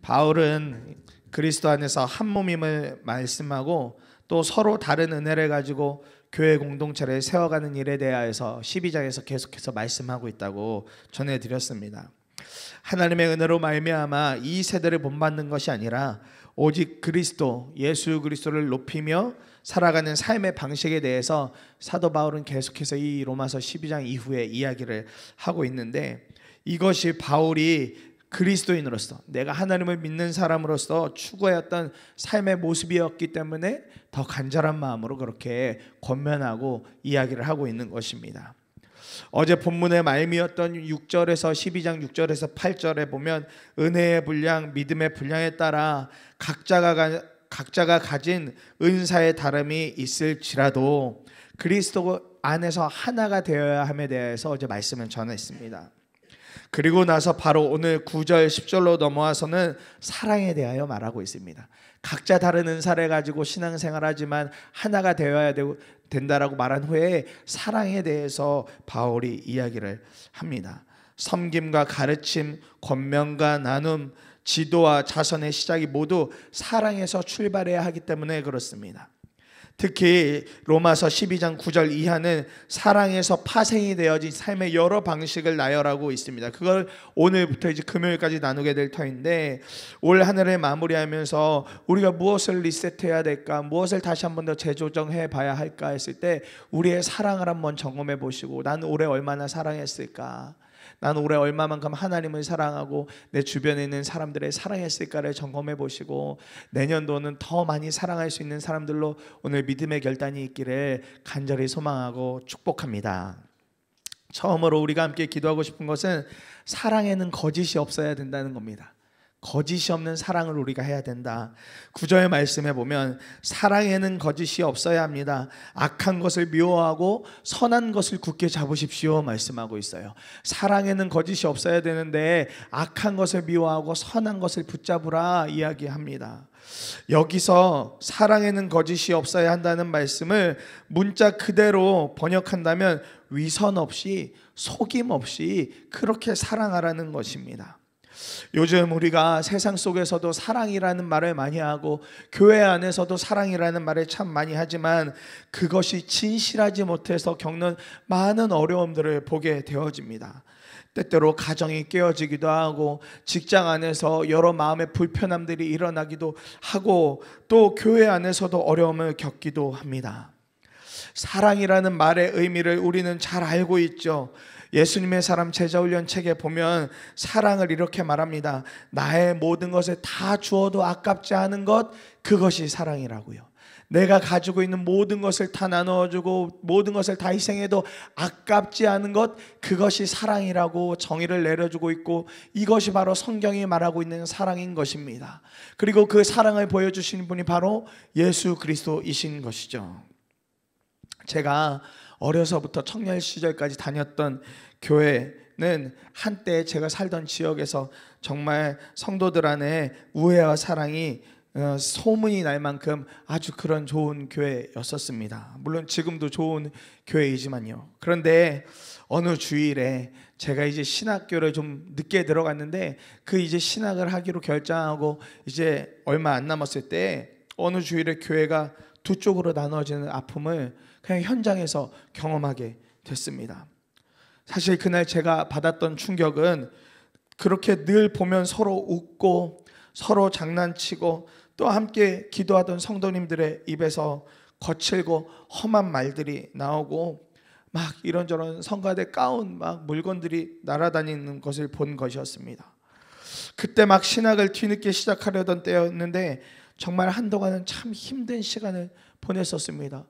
바울은 그리스도 안에서 한 몸임을 말씀하고 또 서로 다른 은혜를 가지고 교회 공동체를 세워가는 일에 대하여서 12장에서 계속해서 말씀하고 있다고 전해드렸습니다. 하나님의 은혜로 말미암아 이 세대를 본받는 것이 아니라 오직 그리스도, 예수 그리스도를 높이며 살아가는 삶의 방식에 대해서 사도 바울은 계속해서 이 로마서 12장 이후에 이야기를 하고 있는데, 이것이 바울이 그리스도인으로서 내가 하나님을 믿는 사람으로서 추구했던 삶의 모습이었기 때문에 더 간절한 마음으로 그렇게 권면하고 이야기를 하고 있는 것입니다. 어제 본문의 말미였던 6절에서 12장 6절에서 8절에 보면 은혜의 분량, 믿음의 분량에 따라 각자가 가진 은사의 다름이 있을지라도 그리스도 안에서 하나가 되어야 함에 대해서 어제 말씀을 전했습니다. 그리고 나서 바로 오늘 9절 10절로 넘어와서는 사랑에 대하여 말하고 있습니다. 각자 다른 은사를 가지고 신앙생활하지만 하나가 되어야 된다라고 말한 후에 사랑에 대해서 바울이 이야기를 합니다. 섬김과 가르침, 권면과 나눔, 지도와 자선의 시작이 모두 사랑에서 출발해야 하기 때문에 그렇습니다. 특히 로마서 12장 9절 이하는 사랑에서 파생이 되어진 삶의 여러 방식을 나열하고 있습니다. 그걸 오늘부터 이제 금요일까지 나누게 될 터인데, 올 한 해를 마무리하면서 우리가 무엇을 리셋해야 될까, 무엇을 다시 한 번 더 재조정해 봐야 할까 했을 때 우리의 사랑을 한번 점검해 보시고, 난 올해 얼마나 사랑했을까, 난 올해 얼마만큼 하나님을 사랑하고 내 주변에 있는 사람들을 사랑했을까를 점검해 보시고, 내년도는 더 많이 사랑할 수 있는 사람들로 오늘 믿음의 결단이 있기를 간절히 소망하고 축복합니다. 처음으로 우리가 함께 기도하고 싶은 것은 사랑에는 거짓이 없어야 된다는 겁니다. 거짓이 없는 사랑을 우리가 해야 된다. 9절 말씀에 보면 사랑에는 거짓이 없어야 합니다. 악한 것을 미워하고 선한 것을 굳게 잡으십시오 말씀하고 있어요. 사랑에는 거짓이 없어야 되는데 악한 것을 미워하고 선한 것을 붙잡으라 이야기합니다. 여기서 사랑에는 거짓이 없어야 한다는 말씀을 문자 그대로 번역한다면 위선 없이 속임 없이 그렇게 사랑하라는 것입니다. 요즘 우리가 세상 속에서도 사랑이라는 말을 많이 하고 교회 안에서도 사랑이라는 말을 참 많이 하지만 그것이 진실하지 못해서 겪는 많은 어려움들을 보게 되어집니다. 때때로 가정이 깨어지기도 하고 직장 안에서 여러 마음의 불편함들이 일어나기도 하고 또 교회 안에서도 어려움을 겪기도 합니다. 사랑이라는 말의 의미를 우리는 잘 알고 있죠. 예수님의 사람 제자훈련 책에 보면 사랑을 이렇게 말합니다. 나의 모든 것을 다 주어도 아깝지 않은 것, 그것이 사랑이라고요. 내가 가지고 있는 모든 것을 다 나누어주고 모든 것을 다 희생해도 아깝지 않은 것, 그것이 사랑이라고 정의를 내려주고 있고, 이것이 바로 성경이 말하고 있는 사랑인 것입니다. 그리고 그 사랑을 보여주시는 분이 바로 예수 그리스도이신 것이죠. 제가 어려서부터 청년 시절까지 다녔던 교회는 한때 제가 살던 지역에서 정말 성도들 안에 우애와 사랑이 소문이 날 만큼 아주 그런 좋은 교회였었습니다. 물론 지금도 좋은 교회이지만요. 그런데 어느 주일에 제가 이제 신학교를 좀 늦게 들어갔는데 그 이제 신학을 하기로 결정하고 이제 얼마 안 남았을 때 어느 주일에 교회가 두 쪽으로 나눠지는 아픔을 그냥 현장에서 경험하게 됐습니다. 사실 그날 제가 받았던 충격은 그렇게 늘 보면 서로 웃고 서로 장난치고 또 함께 기도하던 성도님들의 입에서 거칠고 험한 말들이 나오고 막 이런저런 성가대 가운 막 물건들이 날아다니는 것을 본 것이었습니다. 그때 막 신학을 뒤늦게 시작하려던 때였는데 정말 한동안은 참 힘든 시간을 보냈었습니다.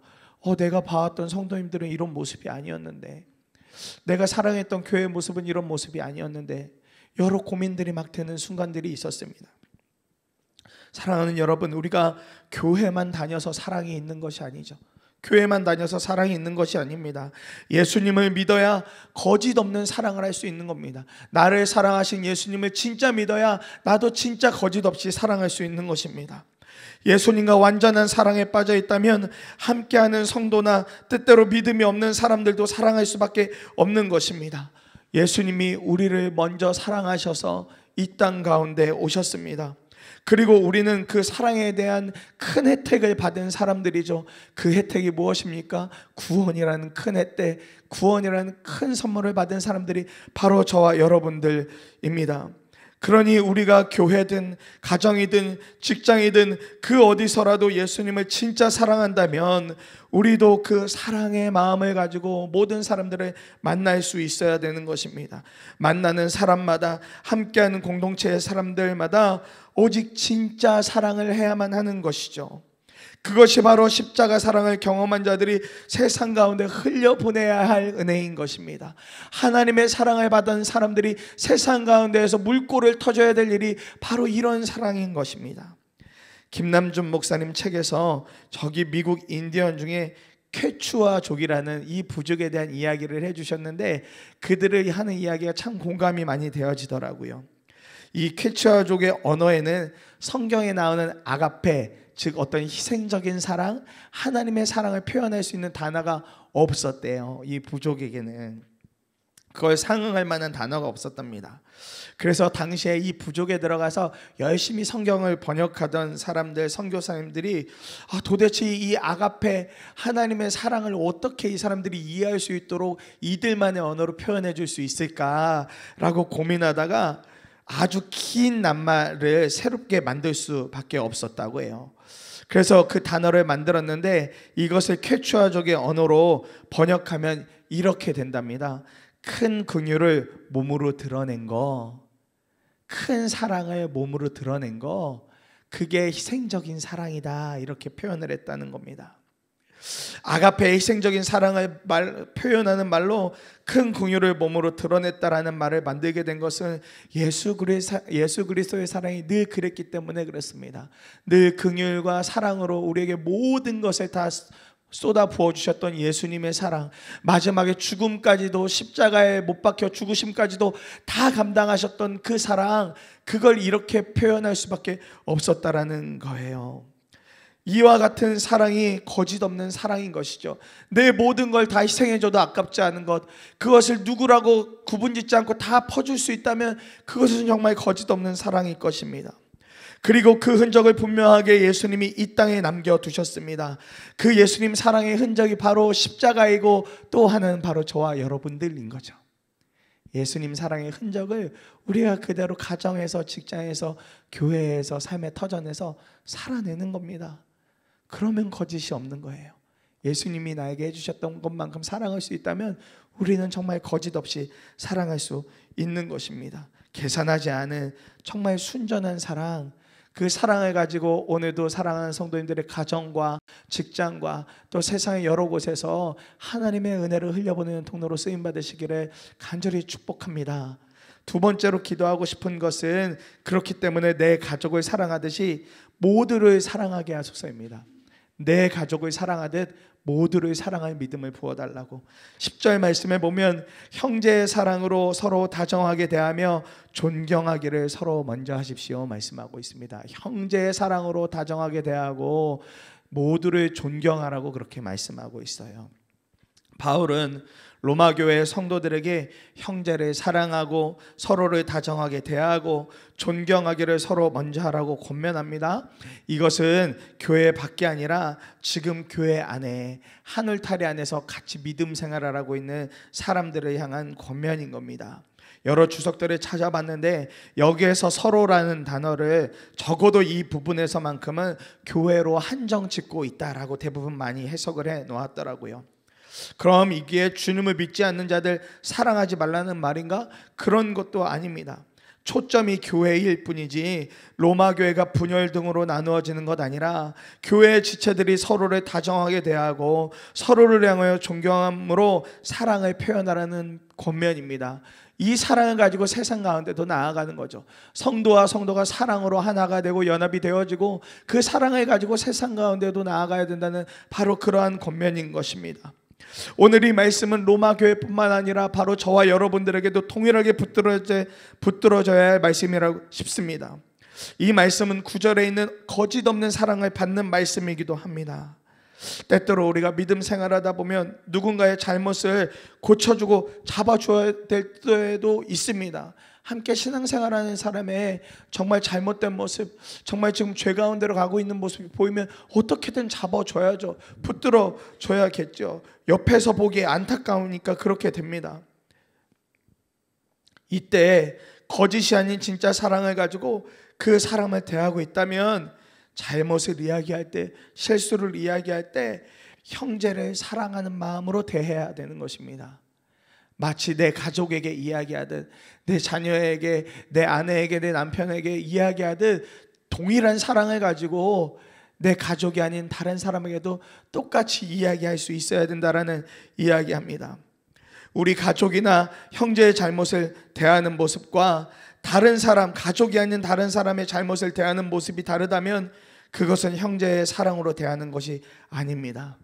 내가 봐왔던 성도님들은 이런 모습이 아니었는데, 내가 사랑했던 교회의 모습은 이런 모습이 아니었는데, 여러 고민들이 막 드는 순간들이 있었습니다. 사랑하는 여러분, 우리가 교회만 다녀서 사랑이 있는 것이 아니죠. 교회만 다녀서 사랑이 있는 것이 아닙니다. 예수님을 믿어야 거짓 없는 사랑을 할 수 있는 겁니다. 나를 사랑하신 예수님을 진짜 믿어야 나도 진짜 거짓 없이 사랑할 수 있는 것입니다. 예수님과 완전한 사랑에 빠져 있다면 함께하는 성도나 때때로 믿음이 없는 사람들도 사랑할 수밖에 없는 것입니다. 예수님이 우리를 먼저 사랑하셔서 이 땅 가운데 오셨습니다. 그리고 우리는 그 사랑에 대한 큰 혜택을 받은 사람들이죠. 그 혜택이 무엇입니까? 구원이라는 큰 혜택, 구원이라는 큰 선물을 받은 사람들이 바로 저와 여러분들입니다. 그러니 우리가 교회든 가정이든 직장이든 그 어디서라도 예수님을 진짜 사랑한다면 우리도 그 사랑의 마음을 가지고 모든 사람들을 만날 수 있어야 되는 것입니다. 만나는 사람마다, 함께하는 공동체의 사람들마다 오직 진짜 사랑을 해야만 하는 것이죠. 그것이 바로 십자가 사랑을 경험한 자들이 세상 가운데 흘려보내야 할 은혜인 것입니다. 하나님의 사랑을 받은 사람들이 세상 가운데에서 물꼬를 터줘야 될 일이 바로 이런 사랑인 것입니다. 김남준 목사님 책에서 저기 미국 인디언 중에 퀘추아족이라는 이 부족에 대한 이야기를 해주셨는데 그들이 하는 이야기가 참 공감이 많이 되어지더라고요. 이 퀘추아족의 언어에는 성경에 나오는 아가페, 즉 어떤 희생적인 사랑, 하나님의 사랑을 표현할 수 있는 단어가 없었대요. 이 부족에게는 그걸 상응할 만한 단어가 없었답니다. 그래서 당시에 이 부족에 들어가서 열심히 성경을 번역하던 사람들, 선교사님들이 도대체 이 아가페, 하나님의 사랑을 어떻게 이 사람들이 이해할 수 있도록 이들만의 언어로 표현해 줄 수 있을까라고 고민하다가 아주 긴 낱말을 새롭게 만들 수밖에 없었다고 해요. 그래서 그 단어를 만들었는데 이것을 퀘추아족의 언어로 번역하면 이렇게 된답니다. 큰 긍휼을 몸으로 드러낸 거, 큰 사랑을 몸으로 드러낸 거, 그게 희생적인 사랑이다, 이렇게 표현을 했다는 겁니다. 아가페의 희생적인 사랑을 표현하는 말로 큰 긍휼을 몸으로 드러냈다라는 말을 만들게 된 것은 예수 그리스도의 사랑이 늘 그랬기 때문에 그렇습니다. 늘 긍휼과 사랑으로 우리에게 모든 것을 다 쏟아 부어주셨던 예수님의 사랑, 마지막에 죽음까지도, 십자가에 못 박혀 죽으심까지도 다 감당하셨던 그 사랑, 그걸 이렇게 표현할 수밖에 없었다라는 거예요. 이와 같은 사랑이 거짓 없는 사랑인 것이죠. 내 모든 걸 다 희생해줘도 아깝지 않은 것, 그것을 누구라고 구분짓지 않고 다 퍼줄 수 있다면 그것은 정말 거짓 없는 사랑일 것입니다. 그리고 그 흔적을 분명하게 예수님이 이 땅에 남겨두셨습니다. 그 예수님 사랑의 흔적이 바로 십자가이고 또 하나는 바로 저와 여러분들인 거죠. 예수님 사랑의 흔적을 우리가 그대로 가정에서, 직장에서, 교회에서, 삶의 터전에서 살아내는 겁니다. 그러면 거짓이 없는 거예요. 예수님이 나에게 해주셨던 것만큼 사랑할 수 있다면 우리는 정말 거짓 없이 사랑할 수 있는 것입니다. 계산하지 않은 정말 순전한 사랑, 그 사랑을 가지고 오늘도 사랑하는 성도님들의 가정과 직장과 또 세상의 여러 곳에서 하나님의 은혜를 흘려보내는 통로로 쓰임받으시기를 간절히 축복합니다. 두 번째로 기도하고 싶은 것은 그렇기 때문에 내 가족을 사랑하듯이 모두를 사랑하게 하소서입니다. 내 가족을 사랑하듯 모두를 사랑할 믿음을 부어달라고. 10절 말씀에 보면 형제의 사랑으로 서로 다정하게 대하며 존경하기를 서로 먼저 하십시오 말씀하고 있습니다. 형제의 사랑으로 다정하게 대하고 모두를 존경하라고 그렇게 말씀하고 있어요. 바울은 로마 교회 성도들에게 형제를 사랑하고 서로를 다정하게 대하고 존경하기를 서로 먼저 하라고 권면합니다. 이것은 교회 밖이 아니라 지금 교회 안에 한 울타리 안에서 같이 믿음 생활하고 있는 사람들을 향한 권면인 겁니다. 여러 주석들을 찾아봤는데 여기에서 서로라는 단어를 적어도 이 부분에서만큼은 교회로 한정 짓고 있다라고 대부분 많이 해석을 해 놓았더라고요. 그럼 이게 주님을 믿지 않는 자들 사랑하지 말라는 말인가? 그런 것도 아닙니다. 초점이 교회일 뿐이지 로마 교회가 분열 등으로 나누어지는 것 아니라 교회의 지체들이 서로를 다정하게 대하고 서로를 향하여 존경함으로 사랑을 표현하라는 권면입니다. 이 사랑을 가지고 세상 가운데도 나아가는 거죠. 성도와 성도가 사랑으로 하나가 되고 연합이 되어지고 그 사랑을 가지고 세상 가운데도 나아가야 된다는 바로 그러한 권면인 것입니다. 오늘 이 말씀은 로마 교회뿐만 아니라 바로 저와 여러분들에게도 동일하게 붙들어져야 할 말씀이라고 싶습니다. 이 말씀은 9절에 있는 거짓 없는 사랑을 받는 말씀이기도 합니다. 때때로 우리가 믿음 생활하다 보면 누군가의 잘못을 고쳐주고 잡아줘야 될 때도 있습니다. 함께 신앙생활하는 사람의 정말 잘못된 모습, 정말 지금 죄 가운데로 가고 있는 모습이 보이면 어떻게든 잡아줘야죠. 붙들어 줘야겠죠. 옆에서 보기에 안타까우니까 그렇게 됩니다. 이때 거짓이 아닌 진짜 사랑을 가지고 그 사람을 대하고 있다면, 잘못을 이야기할 때, 실수를 이야기할 때 형제를 사랑하는 마음으로 대해야 되는 것입니다. 마치 내 가족에게 이야기하듯, 내 자녀에게, 내 아내에게, 내 남편에게 이야기하듯 동일한 사랑을 가지고 내 가족이 아닌 다른 사람에게도 똑같이 이야기할 수 있어야 된다라는 이야기합니다. 우리 가족이나 형제의 잘못을 대하는 모습과 다른 사람, 가족이 아닌 다른 사람의 잘못을 대하는 모습이 다르다면 그것은 형제의 사랑으로 대하는 것이 아닙니다.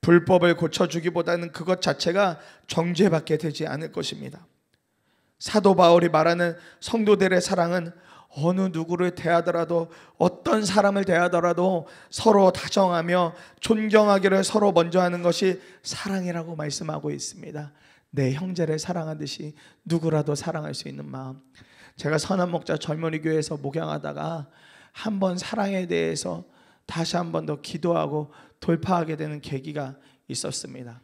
불법을 고쳐주기보다는 그것 자체가 정죄받게 되지 않을 것입니다. 사도 바울이 말하는 성도들의 사랑은 어느 누구를 대하더라도, 어떤 사람을 대하더라도 서로 다정하며 존경하기를 서로 먼저 하는 것이 사랑이라고 말씀하고 있습니다. 내 형제를 사랑하듯이 누구라도 사랑할 수 있는 마음. 제가 선한목자 젊은이 교회에서 목양하다가 한번 사랑에 대해서 다시 한 번 더 기도하고 돌파하게 되는 계기가 있었습니다.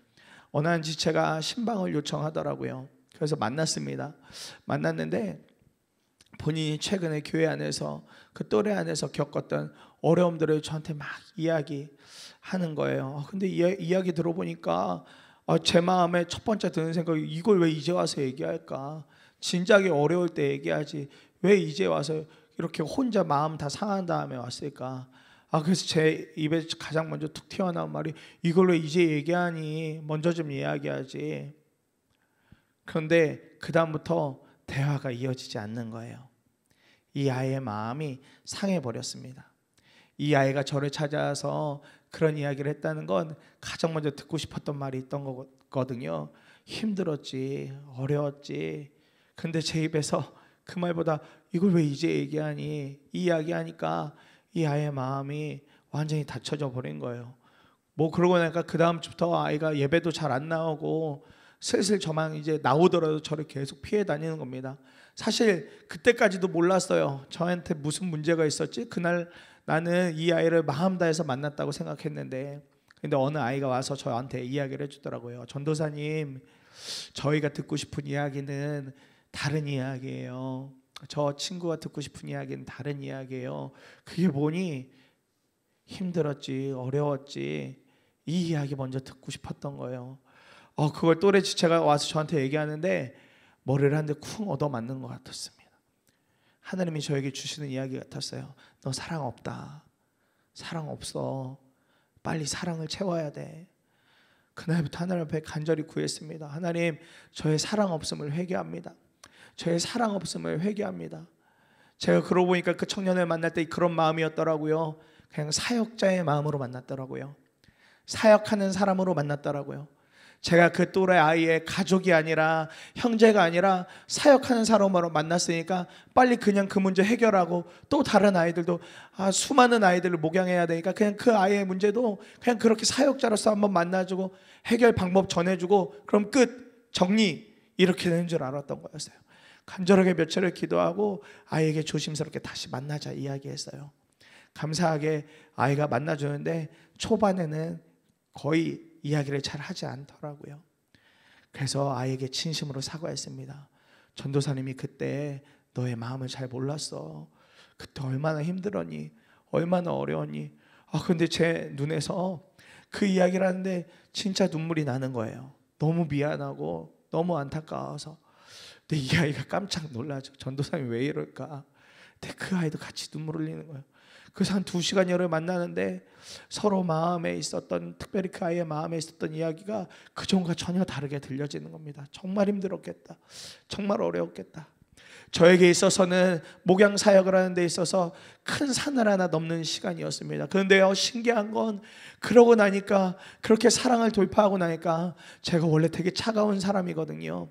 어느 한 지체가 신방을 요청하더라고요. 그래서 만났습니다. 만났는데 본인이 최근에 교회 안에서, 그 또래 안에서 겪었던 어려움들을 저한테 막 이야기하는 거예요. 근데 이야기 들어보니까 제 마음에 첫 번째 드는 생각이, 이걸 왜 이제 와서 얘기할까? 진작에 어려울 때 얘기하지 왜 이제 와서 이렇게 혼자 마음 다 상한 다음에 왔을까? 그래서 제 입에 가장 먼저 툭 튀어나온 말이, 이걸로 이제 얘기하니 먼저 좀 이야기하지. 그런데 그 다음부터 대화가 이어지지 않는 거예요. 이 아이의 마음이 상해버렸습니다. 이 아이가 저를 찾아와서 그런 이야기를 했다는 건 가장 먼저 듣고 싶었던 말이 있던 거거든요. 힘들었지, 어려웠지. 근데 제 입에서 그 말보다 이걸 왜 이제 얘기하니, 이 이야기하니까 이 아이의 마음이 완전히 닫혀져 버린 거예요. 그러고 나니까 그 다음 주부터 아이가 예배도 잘 안 나오고 슬슬 저만 이제 나오더라도 저를 계속 피해 다니는 겁니다. 사실 그때까지도 몰랐어요. 저한테 무슨 문제가 있었지? 그날 나는 이 아이를 마음 다해서 만났다고 생각했는데, 근데 어느 아이가 와서 저한테 이야기를 해주더라고요. 전도사님, 저희가 듣고 싶은 이야기는 다른 이야기예요. 저 친구가 듣고 싶은 이야기는 다른 이야기예요. 그게 뭐니? 힘들었지, 어려웠지, 이 이야기 먼저 듣고 싶었던 거예요. 그걸 또래 지체가 와서 저한테 얘기하는데 머리를 한 대 쿵 얻어맞는 것 같았습니다. 하나님이 저에게 주시는 이야기 같았어요. 너 사랑 없다. 사랑 없어. 빨리 사랑을 채워야 돼. 그날부터 하나님 앞에 간절히 구했습니다. 하나님, 저의 사랑 없음을 회개합니다. 저의 사랑 없음을 회개합니다. 제가 그러고 보니까 그 청년을 만날 때 그런 마음이었더라고요. 그냥 사역자의 마음으로 만났더라고요. 사역하는 사람으로 만났더라고요. 제가 그 또래 아이의 가족이 아니라, 형제가 아니라 사역하는 사람으로 만났으니까 빨리 그냥 그 문제 해결하고, 또 다른 아이들도 수많은 아이들을 목양해야 되니까 그냥 그 아이의 문제도 그냥 그렇게 사역자로서 한번 만나주고 해결 방법 전해주고 그럼 끝, 정리, 이렇게 되는 줄 알았던 거였어요. 간절하게 며칠을 기도하고 아이에게 조심스럽게 다시 만나자 이야기했어요. 감사하게 아이가 만나주는데 초반에는 거의 이야기를 잘 하지 않더라고요. 그래서 아이에게 진심으로 사과했습니다. 전도사님이 그때 너의 마음을 잘 몰랐어. 그때 얼마나 힘들었니? 얼마나 어려웠니? 근데 제 눈에서 그 이야기를 하는데 진짜 눈물이 나는 거예요. 너무 미안하고 너무 안타까워서. 근데 이 아이가 깜짝 놀라죠. 전도사님이 왜 이럴까? 근데 그 아이도 같이 눈물 흘리는 거예요. 그래서 한 2시간여를 만나는데 서로 마음에 있었던, 특별히 그 아이의 마음에 있었던 이야기가 그전과 전혀 다르게 들려지는 겁니다. 정말 힘들었겠다. 정말 어려웠겠다. 저에게 있어서는 목양 사역을 하는 데 있어서 큰 산을 하나 넘는 시간이었습니다. 그런데요, 신기한 건 그러고 나니까, 그렇게 사랑을 돌파하고 나니까, 제가 원래 되게 차가운 사람이거든요.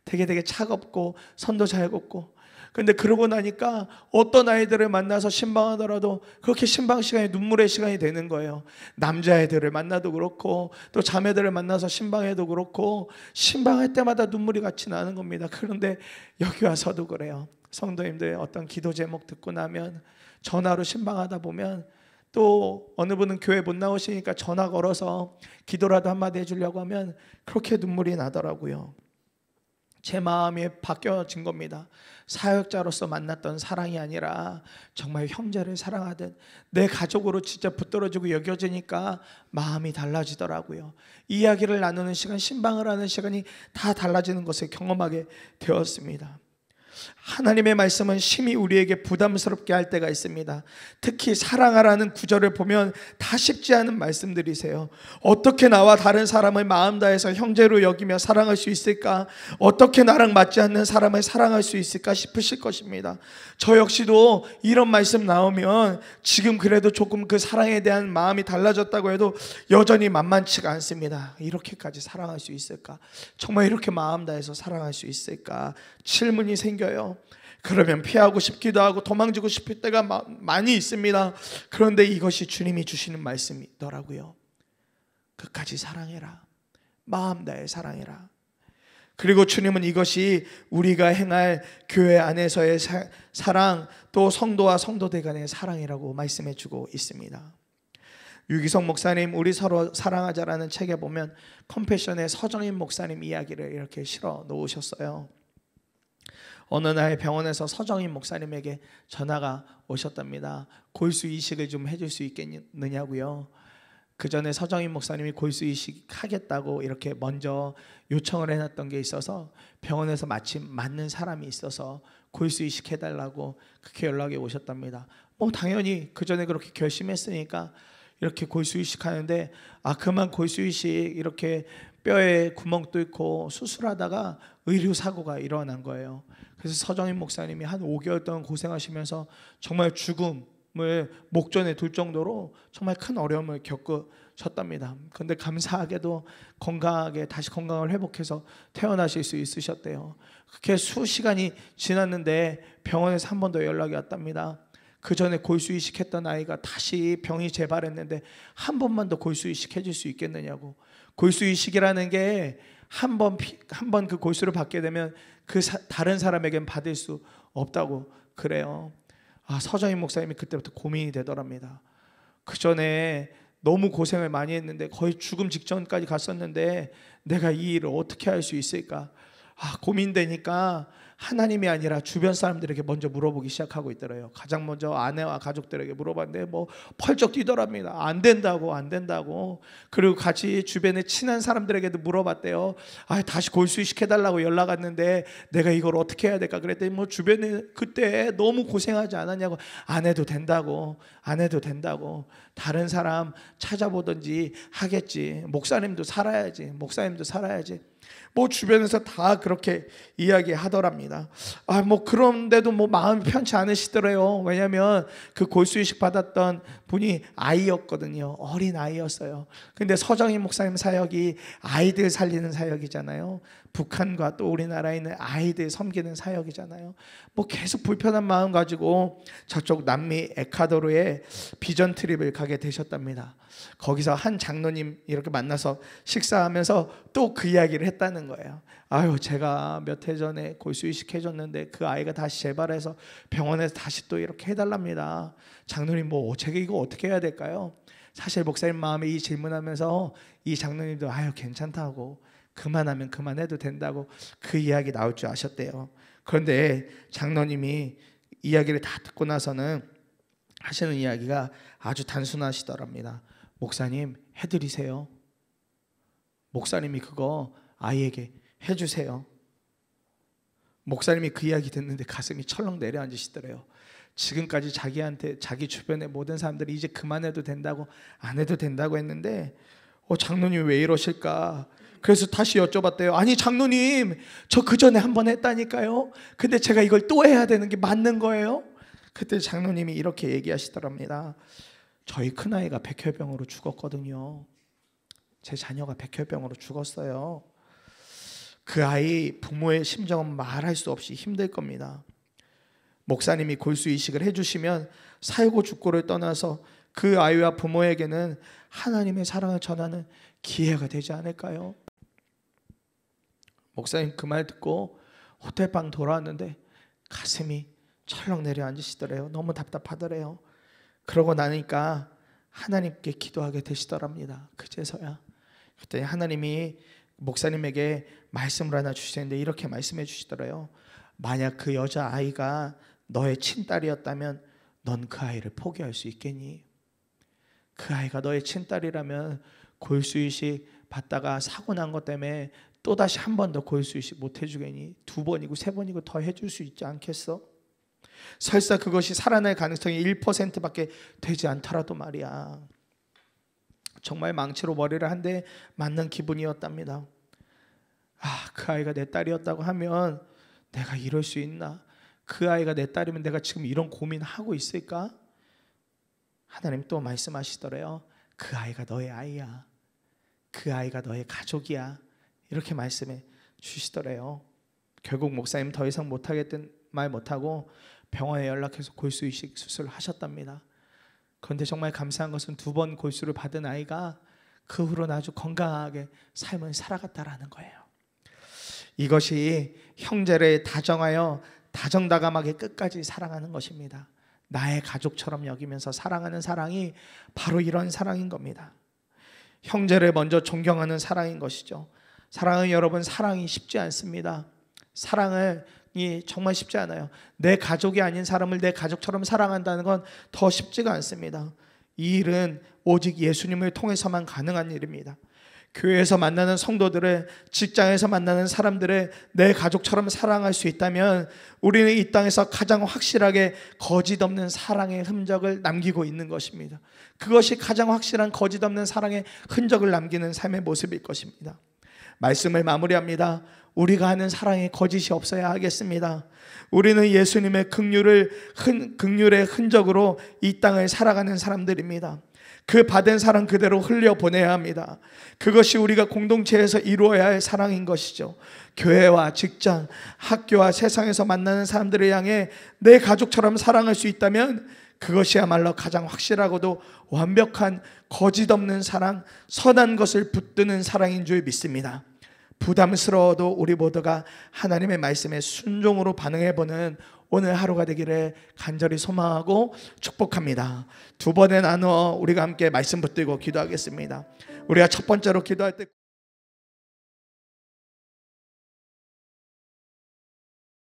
되게 차갑고 선도 잘 걷고, 근데 그러고 나니까 어떤 아이들을 만나서 신방하더라도 그렇게 신방 시간이 눈물의 시간이 되는 거예요. 남자애들을 만나도 그렇고 또 자매들을 만나서 신방해도 그렇고 신방할 때마다 눈물이 같이 나는 겁니다. 그런데 여기 와서도 그래요. 성도님들 어떤 기도 제목 듣고 나면 전화로 신방하다 보면 또 어느 분은 교회 못 나오시니까 전화 걸어서 기도라도 한마디 해주려고 하면 그렇게 눈물이 나더라고요. 제 마음이 바뀌어진 겁니다. 사역자로서 만났던 사랑이 아니라 정말 형제를 사랑하듯 내 가족으로 진짜 붙들어지고 여겨지니까 마음이 달라지더라고요. 이야기를 나누는 시간, 신방을 하는 시간이 다 달라지는 것을 경험하게 되었습니다. 하나님의 말씀은 심히 우리에게 부담스럽게 할 때가 있습니다. 특히 사랑하라는 구절을 보면 다 쉽지 않은 말씀들이세요. 어떻게 나와 다른 사람을 마음 다해서 형제로 여기며 사랑할 수 있을까? 어떻게 나랑 맞지 않는 사람을 사랑할 수 있을까 싶으실 것입니다. 저 역시도 이런 말씀 나오면 지금 그래도 조금 그 사랑에 대한 마음이 달라졌다고 해도 여전히 만만치가 않습니다. 이렇게까지 사랑할 수 있을까? 정말 이렇게 마음 다해서 사랑할 수 있을까? 질문이 생겨요. 그러면 피하고 싶기도 하고 도망치고 싶을 때가 많이 있습니다. 그런데 이것이 주님이 주시는 말씀이더라고요. 끝까지 사랑해라. 마음 다해 사랑해라. 그리고 주님은 이것이 우리가 행할 교회 안에서의 사랑, 또 성도와 성도들 간의 사랑이라고 말씀해 주고 있습니다. 유기성 목사님 우리 서로 사랑하자라는 책에 보면 컴패션의 서정인 목사님 이야기를 이렇게 실어 놓으셨어요. 어느 날 병원에서 서정인 목사님에게 전화가 오셨답니다. 골수 이식을 좀 해줄 수 있겠느냐고요. 그 전에 서정인 목사님이 골수 이식 하겠다고 이렇게 먼저 요청을 해놨던 게 있어서 병원에서 마침 맞는 사람이 있어서 골수 이식 해달라고 그렇게 연락이 오셨답니다. 당연히 그 전에 그렇게 결심했으니까 이렇게 골수 이식하는데 그만 골수 이식 이렇게 뼈에 구멍 뚫고 수술하다가 의료 사고가 일어난 거예요. 그래서 서정인 목사님이 한 5개월 동안 고생하시면서 정말 죽음을 목전에 둘 정도로 정말 큰 어려움을 겪으셨답니다. 그런데 감사하게도 건강하게 다시 건강을 회복해서 태어나실 수 있으셨대요. 그렇게 수시간이 지났는데 병원에서 한 번 더 연락이 왔답니다. 그 전에 골수 이식했던 아이가 다시 병이 재발했는데 한 번만 더 골수 이식 해줄 수 있겠느냐고. 골수 이식이라는 게 한 번 그 골수를 받게 되면 다른 사람에겐 받을 수 없다고 그래요. 서정인 목사님이 그때부터 고민이 되더랍니다. 그 전에 너무 고생을 많이 했는데 거의 죽음 직전까지 갔었는데 내가 이 일을 어떻게 할 수 있을까? 고민되니까 하나님이 아니라 주변 사람들에게 먼저 물어보기 시작하고 있더래요. 가장 먼저 아내와 가족들에게 물어봤는데 펄쩍 뛰더랍니다. 안 된다고. 그리고 같이 주변에 친한 사람들에게도 물어봤대요. 다시 골수 이식해달라고 연락 왔는데 내가 이걸 어떻게 해야 될까? 그랬더니 주변에 그때 너무 고생하지 않았냐고. 안 해도 된다고. 다른 사람 찾아보든지 하겠지. 목사님도 살아야지. 주변에서 다 그렇게 이야기하더랍니다. 그런데도 마음이 편치 않으시더래요. 왜냐하면 그 골수이식 받았던 분이 아이였거든요. 어린 아이였어요. 근데 서정인 목사님 사역이 아이들 살리는 사역이잖아요. 북한과 또 우리나라에 있는 아이들 섬기는 사역이잖아요. 계속 불편한 마음 가지고 저쪽 남미 에콰도르에 비전 트립을 가게 되셨답니다. 거기서 한 장로님 이렇게 만나서 식사하면서 또 그 이야기를 했다는 거예요. 제가 몇 해 전에 골수 이식 해줬는데 그 아이가 다시 재발해서 병원에서 다시 또 이렇게 해달랍니다. 장로님 제가 이거 어떻게 해야 될까요? 사실 목사님 마음에 이 질문하면서 이 장로님도 괜찮다고, 그만하면 그만해도 된다고 그 이야기 나올 줄 아셨대요. 그런데 장로님이 이야기를 다 듣고 나서는 하시는 이야기가 아주 단순하시더랍니다. 목사님 해드리세요. 목사님이 그거 아이에게 해주세요. 목사님이 그 이야기 듣는데 가슴이 철렁 내려앉으시더래요. 지금까지 자기 주변의 모든 사람들이 이제 그만해도 된다고, 안 해도 된다고 했는데 장로님이 왜 이러실까? 그래서 다시 여쭤봤대요. 아니 장로님, 저 그 전에 한 번 했다니까요. 근데 제가 이걸 또 해야 되는 게 맞는 거예요? 그때 장로님이 이렇게 얘기하시더랍니다. 저희 큰아이가 백혈병으로 죽었거든요. 제 자녀가 백혈병으로 죽었어요. 그 아이 부모의 심정은 말할 수 없이 힘들 겁니다. 목사님이 골수 이식을 해주시면 살고 죽고를 떠나서 그 아이와 부모에게는 하나님의 사랑을 전하는 기회가 되지 않을까요? 목사님 그 말 듣고 호텔방 돌아왔는데 가슴이 철렁 내려앉으시더래요. 너무 답답하더래요. 그러고 나니까 하나님께 기도하게 되시더랍니다. 그제서야. 그때 하나님이 목사님에게 말씀을 하나 주시는데 이렇게 말씀해 주시더래요. 만약 그 여자아이가 너의 친딸이었다면 넌 그 아이를 포기할 수 있겠니? 그 아이가 너의 친딸이라면 골수이식 받다가 사고 난 것 때문에 또다시 한 번 더 골수이식 못 해주겠니? 2번이고 3번이고 더 해줄 수 있지 않겠어? 설사 그것이 살아날 가능성이 1%밖에 되지 않더라도 말이야. 정말 망치로 머리를 한 대 맞는 기분이었답니다. 그 아이가 내 딸이었다고 하면 내가 이럴 수 있나? 그 아이가 내 딸이면 내가 지금 이런 고민하고 있을까? 하나님 또 말씀하시더래요. 그 아이가 너의 아이야. 그 아이가 너의 가족이야. 이렇게 말씀해 주시더래요. 결국 목사님 더 이상 못하겠다는 말 못하고 병원에 연락해서 골수이식 수술을 하셨답니다. 그런데 정말 감사한 것은 2번 골수를 받은 아이가 그 후로는 아주 건강하게 삶을 살아갔다라는 거예요. 이것이 형제를 다정하여 다정다감하게 끝까지 사랑하는 것입니다. 나의 가족처럼 여기면서 사랑하는 사랑이 바로 이런 사랑인 겁니다. 형제를 먼저 존경하는 사랑인 것이죠. 사랑은 여러분, 사랑이 쉽지 않습니다. 사랑이 정말 쉽지 않아요. 내 가족이 아닌 사람을 내 가족처럼 사랑한다는 건 더 쉽지가 않습니다. 이 일은 오직 예수님을 통해서만 가능한 일입니다. 교회에서 만나는 성도들을, 직장에서 만나는 사람들을 내 가족처럼 사랑할 수 있다면 우리는 이 땅에서 가장 확실하게 거짓 없는 사랑의 흔적을 남기고 있는 것입니다. 그것이 가장 확실한 거짓 없는 사랑의 흔적을 남기는 삶의 모습일 것입니다. 말씀을 마무리합니다. 우리가 하는 사랑에 거짓이 없어야 하겠습니다. 우리는 예수님의 긍휼의 흔적으로 이 땅을 살아가는 사람들입니다. 그 받은 사랑 그대로 흘려보내야 합니다. 그것이 우리가 공동체에서 이루어야 할 사랑인 것이죠. 교회와 직장, 학교와 세상에서 만나는 사람들을 향해 내 가족처럼 사랑할 수 있다면 그것이야말로 가장 확실하고도 완벽한 거짓 없는 사랑, 선한 것을 붙드는 사랑인 줄 믿습니다. 부담스러워도 우리 모두가 하나님의 말씀에 순종으로 반응해보는 오늘 하루가 되기를 간절히 소망하고 축복합니다. 2번에 나누어 우리가 함께 말씀 붙들고 기도하겠습니다. 우리가 첫 번째로 기도할 때